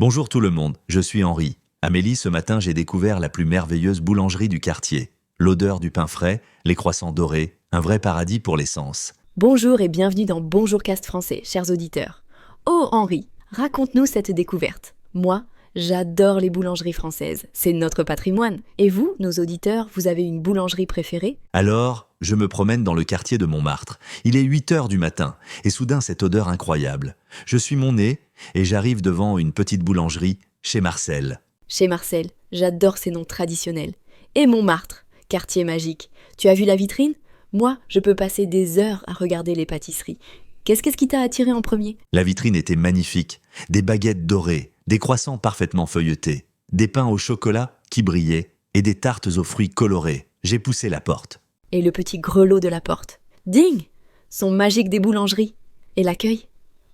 Bonjour tout le monde, je suis Henri. Amélie, ce matin j'ai découvert la plus merveilleuse boulangerie du quartier. L'odeur du pain frais, les croissants dorés, un vrai paradis pour les sens. Bonjour et bienvenue dans Bonjour Cast Français, chers auditeurs. Oh Henri, raconte-nous cette découverte. Moi, j'adore les boulangeries françaises, c'est notre patrimoine. Et vous, nos auditeurs, vous avez une boulangerie préférée ? Alors, je me promène dans le quartier de Montmartre. Il est 8 heures du matin, et soudain cette odeur incroyable. Je suis mon nez, et j'arrive devant une petite boulangerie, chez Marcel. Chez Marcel, j'adore ces noms traditionnels. Et Montmartre, quartier magique. Tu as vu la vitrine ? Moi, je peux passer des heures à regarder les pâtisseries. Qu'est-ce qui t'a attiré en premier ? La vitrine était magnifique, des baguettes dorées, des croissants parfaitement feuilletés, des pains au chocolat qui brillaient, et des tartes aux fruits colorés. J'ai poussé la porte. Et le petit grelot de la porte. Ding ! Son magique des boulangeries. Et l'accueil ?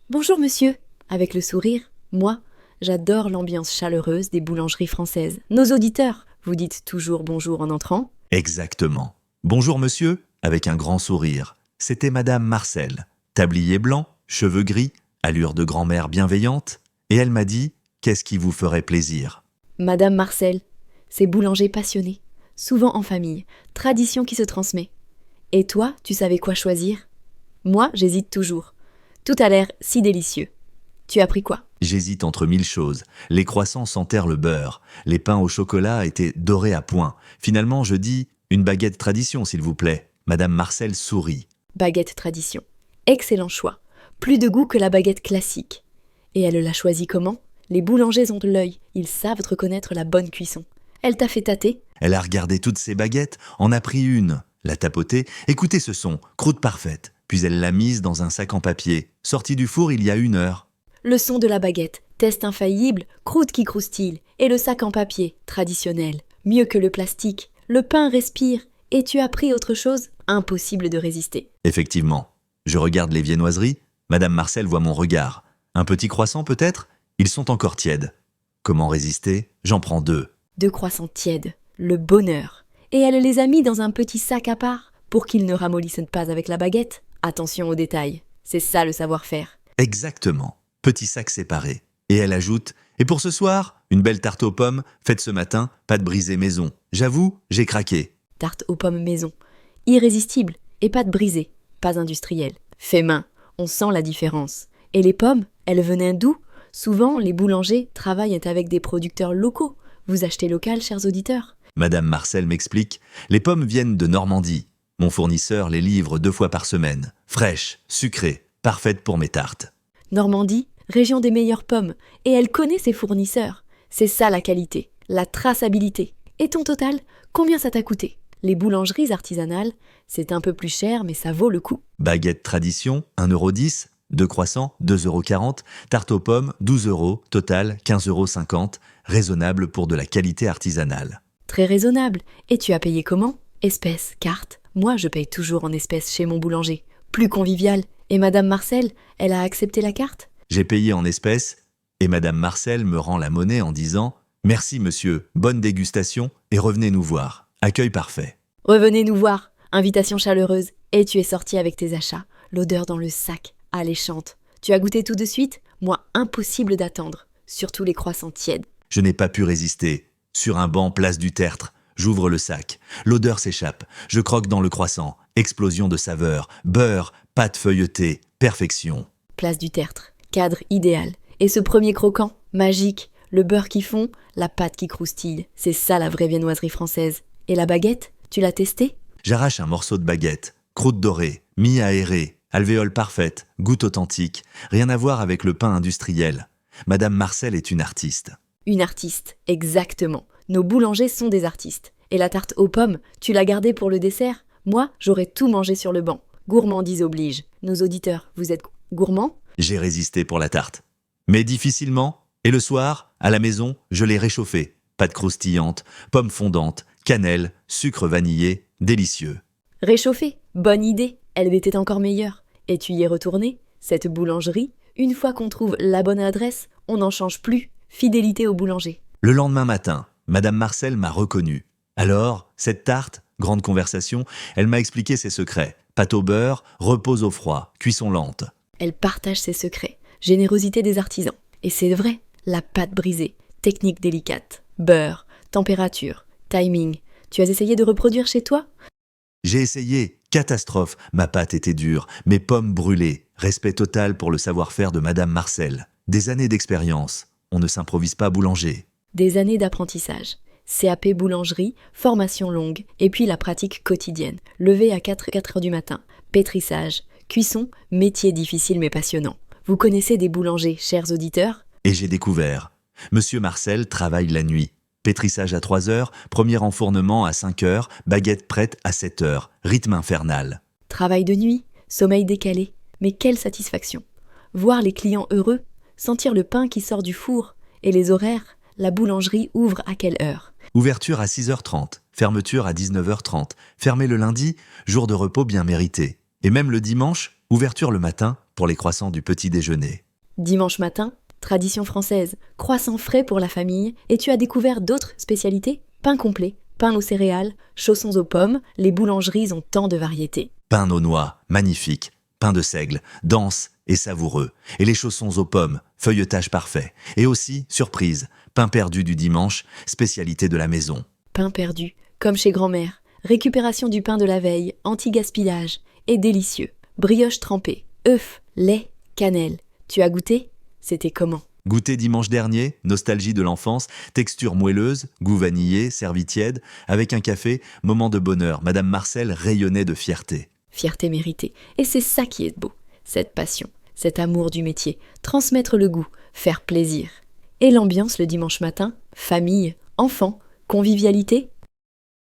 Bonjour monsieur. Avec le sourire, moi, j'adore l'ambiance chaleureuse des boulangeries françaises. Nos auditeurs, vous dites toujours bonjour en entrant ? Exactement. Bonjour monsieur, avec un grand sourire. C'était Madame Marcel. Tablier blanc, cheveux gris, allure de grand-mère bienveillante. Et elle m'a dit, qu'est-ce qui vous ferait plaisir ? Madame Marcel, c'est boulanger passionné, souvent en famille, tradition qui se transmet. Et toi, tu savais quoi choisir ? Moi, j'hésite toujours. Tout a l'air si délicieux. Tu as pris quoi ? J'hésite entre 1000 choses. Les croissants sentèrent le beurre. Les pains au chocolat étaient dorés à point. Finalement, je dis, une baguette tradition, s'il vous plaît. Madame Marcel sourit. Baguette tradition. Excellent choix. Plus de goût que la baguette classique. Et elle l'a choisie comment ? Les boulangers ont de l'œil. Ils savent reconnaître la bonne cuisson. Elle t'a fait tâter ? Elle a regardé toutes ses baguettes, en a pris une, l'a tapotée. Écoutez ce son, croûte parfaite. Puis elle l'a mise dans un sac en papier, sorti du four il y a 1 heure. Le son de la baguette, test infaillible, croûte qui croustille, et le sac en papier, traditionnel. Mieux que le plastique. Le pain respire. Et tu as pris autre chose ? Impossible de résister. Effectivement. Je regarde les viennoiseries. Madame Marcel voit mon regard. Un petit croissant peut-être ? Ils sont encore tièdes. Comment résister ? J'en prends 2. 2 croissants tièdes. Le bonheur. Et elle les a mis dans un petit sac à part pour qu'ils ne ramollissent pas avec la baguette. Attention aux détails. C'est ça le savoir-faire. Exactement. Petit sac séparé. Et elle ajoute, et pour ce soir, une belle tarte aux pommes, faite ce matin, pâte brisée maison. J'avoue, j'ai craqué. Tarte aux pommes maison. Irrésistible et pâte brisée. Pas industrielle. Fait main. On sent la différence. Et les pommes, elles venaient d'où ? Souvent, les boulangers travaillent avec des producteurs locaux. Vous achetez local, chers auditeurs ? Madame Marcel m'explique, les pommes viennent de Normandie. Mon fournisseur les livre 2 fois par semaine. Fraîches, sucrées, parfaites pour mes tartes. Normandie, région des meilleures pommes. Et elle connaît ses fournisseurs. C'est ça la qualité, la traçabilité. Et ton total, combien ça t'a coûté ? Les boulangeries artisanales, c'est un peu plus cher, mais ça vaut le coup. Baguette tradition, 1,10 €. 2 croissants, 2,40 €. Tarte aux pommes, 12 €. Total, 15,50 €. Raisonnable pour de la qualité artisanale. Très raisonnable. Et tu as payé comment ? Espèces, carte. Moi, je paye toujours en espèces chez mon boulanger. Plus convivial. Et Madame Marcel, elle a accepté la carte ? J'ai payé en espèces et Madame Marcel me rend la monnaie en disant « Merci monsieur, bonne dégustation et revenez nous voir. Accueil parfait. » Revenez nous voir. Invitation chaleureuse. Et tu es sorti avec tes achats. L'odeur dans le sac, alléchante. Tu as goûté tout de suite ? Moi, impossible d'attendre. Surtout les croissants tièdes. Je n'ai pas pu résister. Sur un banc place du Tertre, j'ouvre le sac. L'odeur s'échappe. Je croque dans le croissant. Explosion de saveurs. Beurre, pâte feuilletée, perfection. Place du Tertre. Cadre idéal. Et ce premier croquant, magique. Le beurre qui fond, la pâte qui croustille. C'est ça la vraie viennoiserie française. Et la baguette, tu l'as testée ? J'arrache un morceau de baguette. Croûte dorée, mi-aérée, alvéole parfaite, goût authentique. Rien à voir avec le pain industriel. Madame Marcel est une artiste. Une artiste, exactement. Nos boulangers sont des artistes. Et la tarte aux pommes, tu l'as gardée pour le dessert ? Moi, j'aurais tout mangé sur le banc. Gourmandise oblige. Nos auditeurs, vous êtes gourmands ? J'ai résisté pour la tarte. Mais difficilement, et le soir, à la maison, je l'ai réchauffée. Pâte croustillante, pommes fondantes, cannelle, sucre vanillé, délicieux. Réchauffée, bonne idée. Elle était encore meilleure. Et tu y es retourné ? Cette boulangerie, une fois qu'on trouve la bonne adresse, on n'en change plus. Fidélité au boulanger. Le lendemain matin, Madame Marcel m'a reconnu. Alors, cette tarte, grande conversation, elle m'a expliqué ses secrets. Pâte au beurre, repose au froid, cuisson lente. Elle partage ses secrets. Générosité des artisans. Et c'est vrai, La pâte brisée, technique délicate, beurre, température, timing. Tu as essayé de reproduire chez toi? J'ai essayé, catastrophe, ma pâte était dure, mes pommes brûlées, respect total pour le savoir-faire de Madame Marcel. Des années d'expérience, on ne s'improvise pas boulanger. Des années d'apprentissage. CAP boulangerie, formation longue, et puis la pratique quotidienne. Lever à 4 heures du matin, pétrissage, cuisson, métier difficile mais passionnant. Vous connaissez des boulangers, chers auditeurs? Et j'ai découvert. Monsieur Marcel travaille la nuit. Pétrissage à 3 heures, premier enfournement à 5 heures, baguette prête à 7 heures, rythme infernal. Travail de nuit, sommeil décalé. Mais quelle satisfaction! Voir les clients heureux, sentir le pain qui sort du four, et les horaires, la boulangerie ouvre à quelle heure? Ouverture à 6h30, fermeture à 19h30, fermé le lundi, jour de repos bien mérité. Et même le dimanche, ouverture le matin pour les croissants du petit déjeuner. Dimanche matin, tradition française, croissants frais pour la famille, et tu as découvert d'autres spécialités? Pain complet, pain aux céréales, chaussons aux pommes, les boulangeries ont tant de variétés. Pain aux noix, magnifique. Pain de seigle, dense et savoureux. Et les chaussons aux pommes, feuilletage parfait. Et aussi, surprise, pain perdu du dimanche, spécialité de la maison. Pain perdu, comme chez grand-mère. Récupération du pain de la veille, anti-gaspillage. Et délicieux. Brioche trempée, œufs, lait, cannelle. Tu as goûté? C'était comment? Goûté dimanche dernier, nostalgie de l'enfance, texture moelleuse, goût vanillé, servi tiède, avec un café, moment de bonheur. Madame Marcel rayonnait de fierté. Fierté méritée. Et c'est ça qui est beau. Cette passion, cet amour du métier, transmettre le goût, faire plaisir. Et l'ambiance le dimanche matin, famille, enfants, convivialité,